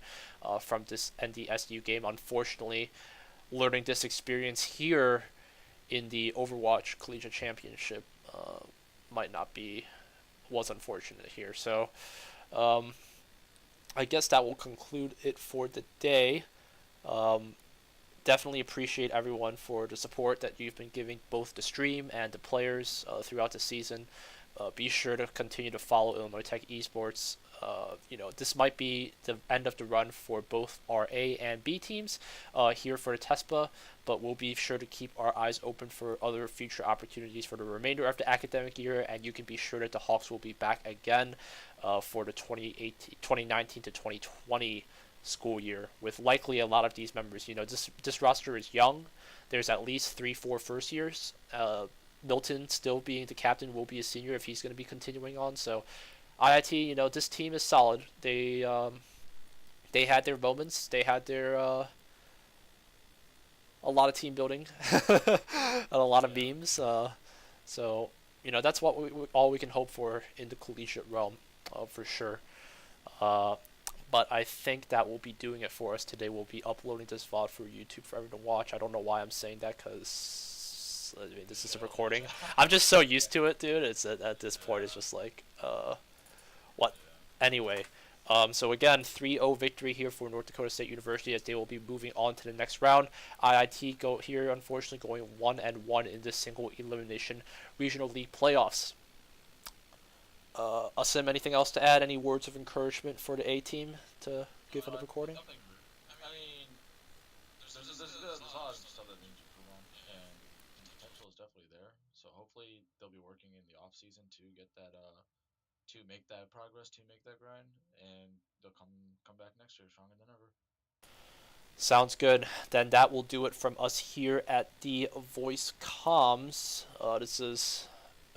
from this NDSU game. Unfortunately, learning this experience here in the Overwatch Collegiate Championship was unfortunate here. So I guess that will conclude it for the day. Definitely appreciate everyone for the support that you've been giving both the stream and the players throughout the season. Be sure to continue to follow Illinois Tech Esports. You know, this might be the end of the run for both our A and B teams here for the Tespa, but we'll be sure to keep our eyes open for other future opportunities for the remainder of the academic year, and you can be sure that the Hawks will be back again for the 2019 to 2020 school year, with likely a lot of these members. You know, this roster is young. There's at least 3-4 first years. Milton, still being the captain, will be a senior if he's going to be continuing on. So IIT, you know, this team is solid. They they had their moments. They had their a lot of team building, and a lot of memes. So that's what all we can hope for in the collegiate realm, for sure. Uh, but I think that will be doing it for us today. We'll be uploading this VOD for YouTube for everyone to watch. I don't know why I'm saying that because this is a recording. I'm just so used to it, dude. It's at this point, it's just like, what? Anyway, so again, 3-0 victory here for North Dakota State University as they will be moving on to the next round. IIT go here, unfortunately, going 1-1 in this single elimination regional league playoffs. Asim, anything else to add? Any words of encouragement for the A team to give in the recording? Nothing. I mean, there's a lot of stuff that needs to improve on, and the potential is definitely there. So hopefully they'll be working in the off season to get that to make that progress, to make that grind, and they'll come back next year stronger than ever. Sounds good. Then that will do it from us here at the Voice Comms. This is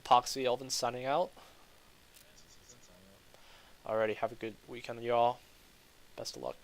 Epoxy Elvin signing out. Alrighty, have a good weekend, y'all. Best of luck.